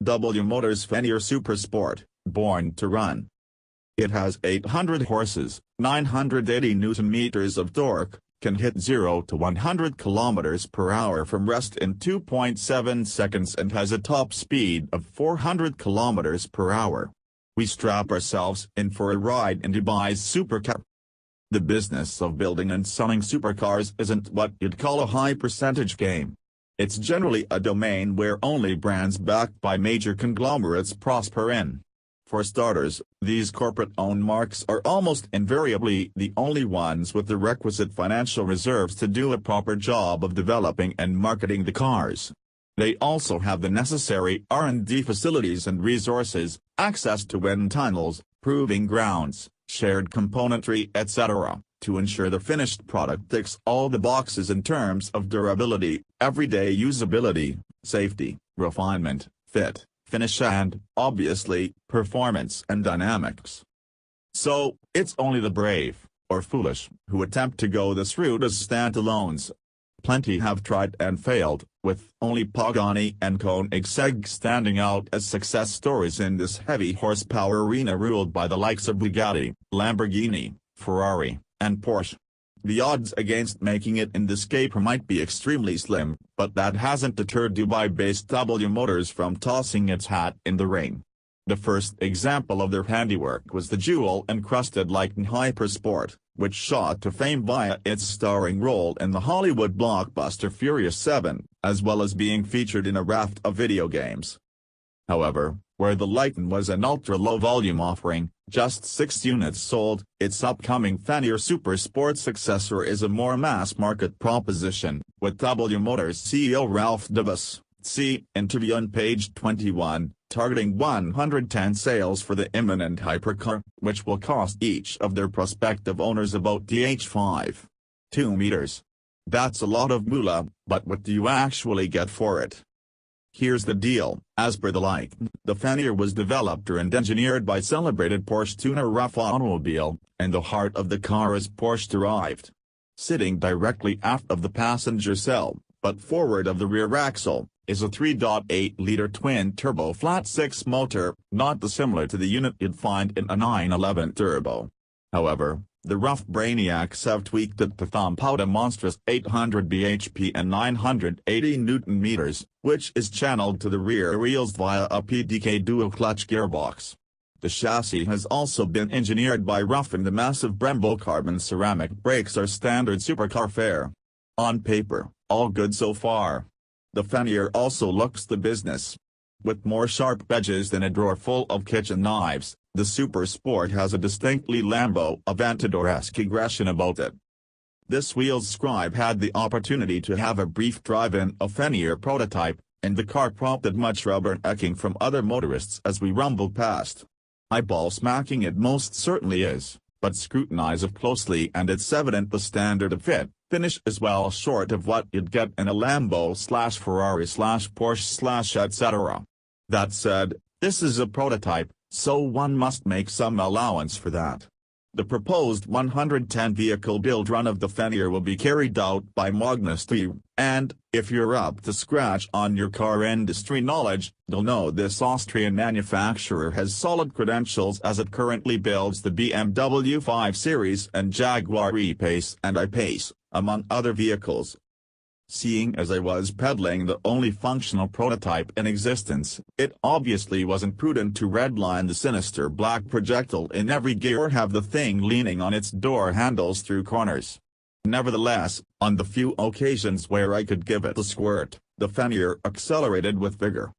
W Motors Fenyr SuperSport, born to run. It has 800 horses, 980 Nm of torque, can hit 0 to 100 km per hour from rest in 2.7 seconds and has a top speed of 400 km per hour. We strap ourselves in for a ride in Dubai's supercar. The business of building and selling supercars isn't what you'd call a high-percentage game. It's generally a domain where only brands backed by major conglomerates prosper in. For starters, these corporate-owned marques are almost invariably the only ones with the requisite financial reserves to do a proper job of developing and marketing the cars. They also have the necessary R&D facilities and resources, access to wind tunnels, proving grounds, shared componentry etc., to ensure the finished product ticks all the boxes in terms of durability, everyday usability, safety, refinement, fit, finish and, obviously, performance and dynamics. So, it's only the brave, or foolish, who attempt to go this route as standalones. Plenty have tried and failed, with only Pagani and Koenigsegg standing out as success stories in this heavy horsepower arena ruled by the likes of Bugatti, Lamborghini, Ferrari, and Porsche. The odds against making it in this caper might be extremely slim, but that hasn't deterred Dubai-based W Motors from tossing its hat in the ring. The first example of their handiwork was the jewel-encrusted Lykan Hypersport, which shot to fame via its starring role in the Hollywood blockbuster Furious 7, as well as being featured in a raft of video games. However, where the Lykan was an ultra-low volume offering, just 6 units sold, its upcoming Fenyr SuperSport successor is a more mass-market proposition, with W Motors CEO Ralph Davis, see interview on page 21, targeting 110 sales for the imminent hypercar, which will cost each of their prospective owners about $2 meters. That's a lot of moolah, but what do you actually get for it? Here's the deal, as per the Lykan, the Fenyr was developed and engineered by celebrated Porsche tuner Raf Automobile, and the heart of the car is Porsche-derived. Sitting directly aft of the passenger cell, but forward of the rear axle, is a 3.8-liter twin-turbo flat-six motor, not dissimilar to the unit you'd find in a 911 turbo. However, the rough brainiacs have tweaked it to thump out a monstrous 800 bhp and 980 Nm, which is channeled to the rear wheels via a PDK dual-clutch gearbox. The chassis has also been engineered by Rough and the massive Brembo carbon ceramic brakes are standard supercar fare. On paper, all good so far. The Fenyr also looks the business. With more sharp edges than a drawer full of kitchen knives, the SuperSport has a distinctly Lambo Aventador-esque aggression about it. This wheel's scribe had the opportunity to have a brief drive in a Fenyr prototype, and the car prompted much rubbernecking from other motorists as we rumbled past. Eyeball smacking it most certainly is, but scrutinize it closely and it's evident the standard of fit, finish is well short of what you'd get in a Lambo/Ferrari/Porsche/ etc. That said, this is a prototype, so one must make some allowance for that. The proposed 110 vehicle build run of the Fenyr will be carried out by Magnus T, and, if you're up to scratch on your car industry knowledge, you'll know this Austrian manufacturer has solid credentials as it currently builds the BMW 5 Series and Jaguar E-Pace and I-Pace, among other vehicles. Seeing as I was peddling the only functional prototype in existence, it obviously wasn't prudent to redline the sinister black projectile in every gear or have the thing leaning on its door handles through corners. Nevertheless, on the few occasions where I could give it a squirt, the Fenyr accelerated with vigor.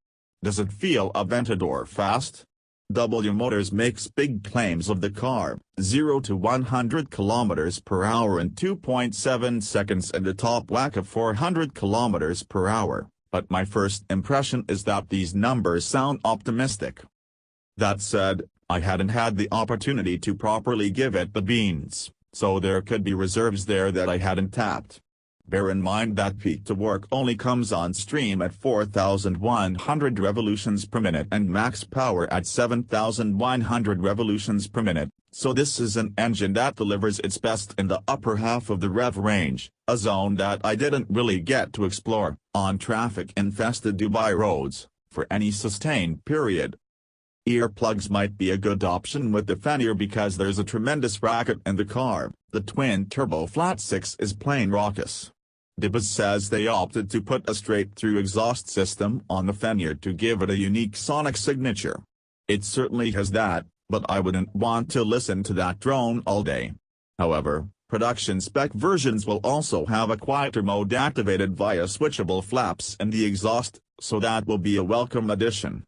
Does it feel Aventador fast? W Motors makes big claims of the car, 0 to 100 km per hour in 2.7 seconds and a top whack of 400 km per hour, but my first impression is that these numbers sound optimistic. That said, I hadn't had the opportunity to properly give it the beans, so there could be reserves there that I hadn't tapped. Bear in mind that peak to work only comes on stream at 4,100 revolutions per minute and max power at 7,100 revolutions per minute, so this is an engine that delivers its best in the upper half of the rev range, a zone that I didn't really get to explore on traffic-infested Dubai roads, for any sustained period. Earplugs might be a good option with the Fenyr because there's a tremendous racket in the car. The twin-turbo flat-six is plain raucous. Dibas says they opted to put a straight-through exhaust system on the Fenyr to give it a unique sonic signature. It certainly has that, but I wouldn't want to listen to that drone all day. However, production spec versions will also have a quieter mode activated via switchable flaps and the exhaust, so that will be a welcome addition.